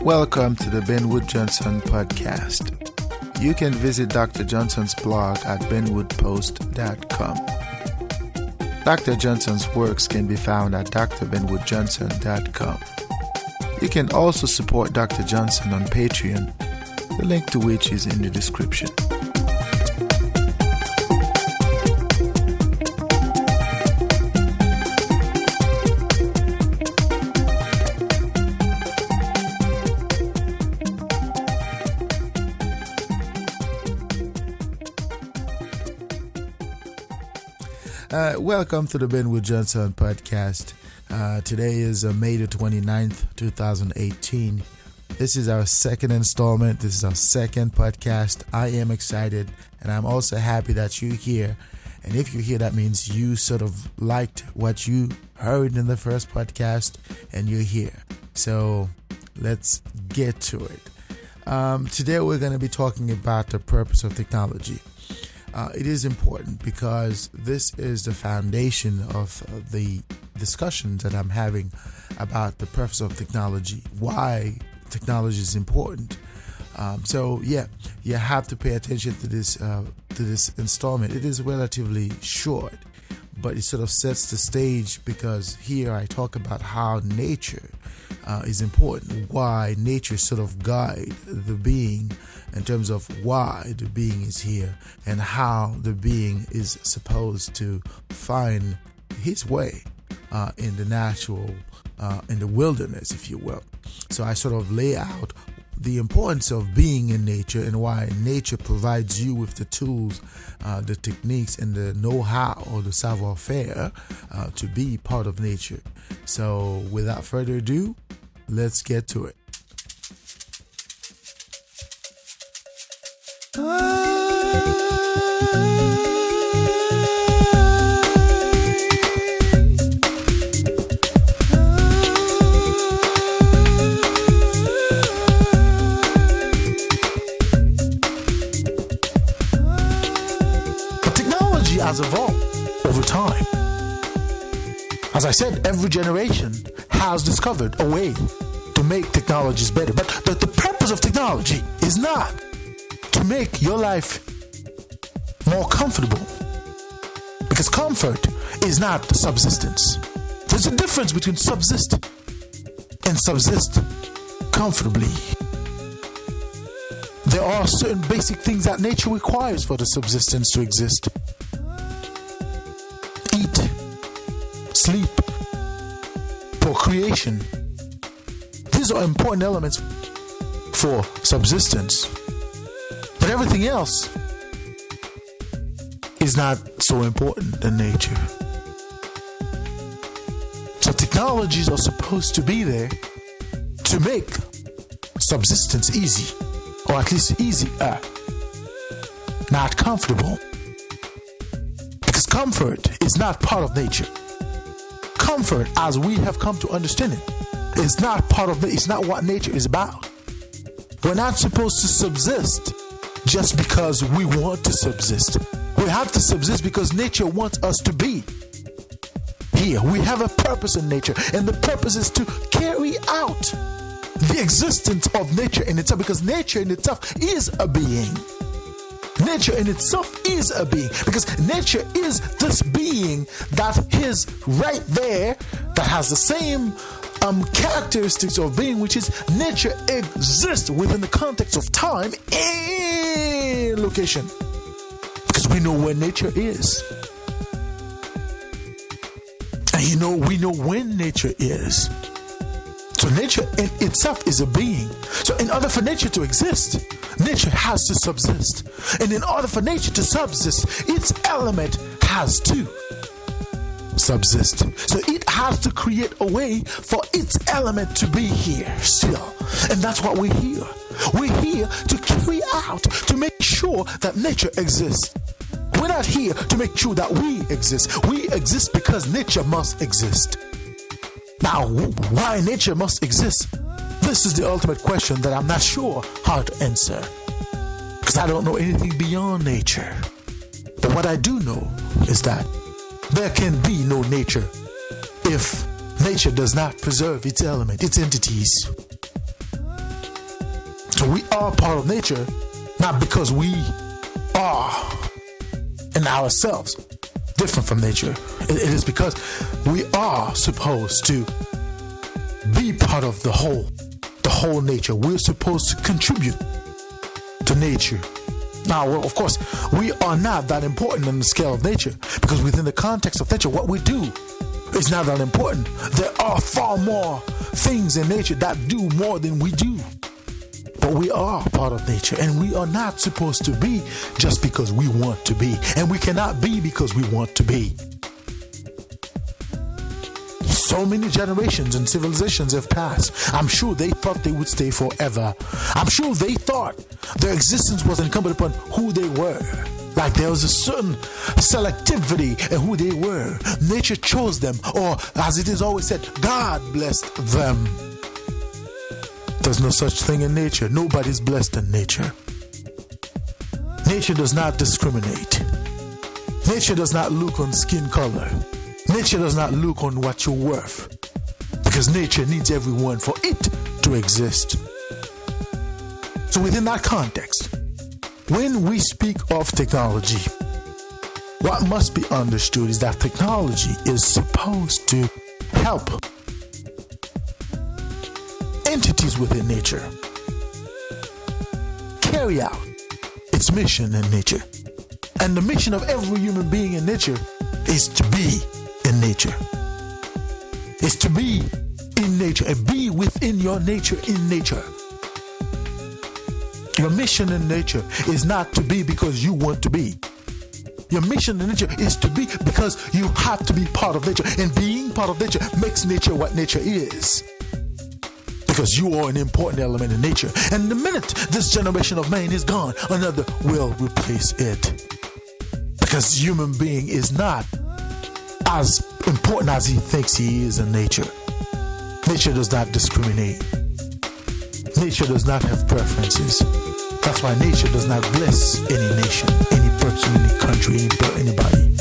Welcome to the Ben Wood Johnson podcast. You can visit Dr. Johnson's blog at benwoodpost.com. Dr. Johnson's works can be found at drbenwoodjohnson.com. You can also support Dr. Johnson on Patreon, the link to which is in the description. Welcome to the Ben Wood Johnson podcast. Today is May the 29th, 2018. This is our second installment. This is our second podcast. I am excited, and I'm also happy that you're here. And if you're here, that means you sort of liked what you heard in the first podcast, and you're here. So let's get to it. Today we're going to be talking about the purpose of technology. It is important because this is the foundation of the discussions that I'm having about the purpose of technology, why technology is important. So you have to pay attention to this installment. It is relatively short, but it sort of sets the stage because here I talk about how nature is important, why nature sort of guides the being in terms of why the being is here and how the being is supposed to find his way in the natural, in the wilderness, if you will. So I sort of lay out the importance of being in nature and why nature provides you with the tools, the techniques, and the know-how or the savoir-faire to be part of nature. So without further ado, let's get to it. Technology has evolved over time. As I said, every generation has discovered a way to make technologies better. But the purpose of technology is not to make your life more comfortable, because comfort is not subsistence. There's a difference between subsist and subsist comfortably. There are certain basic things that nature requires for the subsistence to exist. Eat, sleep, procreation. These are important elements for subsistence. But everything else is not so important in nature. So technologies are supposed to be there to make subsistence easy, or at least easier, not comfortable. Because comfort is not part of nature. Comfort, as we have come to understand it, is not part of it. It's not what nature is about. We're not supposed to subsist just because we want to subsist. We have to subsist because nature wants us to be here. We have a purpose in nature, and the purpose is to carry out the existence of nature in itself, because nature in itself is a being. Nature in itself is a being, because nature is this being that is right there, that has the same characteristics of being, which is nature exists within the context of time and location, because we know where nature is, and we know when nature is. So nature in itself is a being. So in order for nature to exist, nature has to subsist, and in order for nature to subsist, its element has to subsist. So it has to create a way for its element to be here still. And that's what we're here. We're here to carry out, to make sure that nature exists. We're not here to make sure that we exist. We exist because nature must exist. Now, why nature must exist? This is the ultimate question that I'm not sure how to answer, because I don't know anything beyond nature. But what I do know is that there can be no nature if nature does not preserve its element, its entities. So we are part of nature, not because we are in ourselves different from nature. It is because we are supposed to be part of the whole nature. We're supposed to contribute to nature. Now, well, of course, we are not that important in the scale of nature, because within the context of nature, what we do is not that important. There are far more things in nature that do more than we do. But we are part of nature, and we are not supposed to be just because we want to be. And we cannot be because we want to be. So many generations and civilizations have passed. I'm sure they thought they would stay forever. I'm sure they thought their existence was incumbent upon who they were. Like there was a certain selectivity in who they were. Nature chose them, or as it is always said, God blessed them. There's no such thing in nature. Nobody's blessed in nature. Nature does not discriminate. Nature does not look on skin color. Nature does not look on what you're worth, because nature needs everyone for it to exist. So within that context, when we speak of technology, what must be understood is that technology is supposed to help entities within nature carry out its mission in nature. And the mission of every human being in nature is to be in nature. Is to be in nature and be within your nature in nature. Your mission in nature is not to be because you want to be. Your mission in nature is to be because you have to be part of nature. And being part of nature makes nature what nature is. Because you are an important element in nature. And the minute this generation of man is gone, another will replace it. Because human being is not as important as he thinks he is in nature. Nature does not discriminate. Nature does not have preferences. That's why nature does not bless any nation, any person, any country, anybody.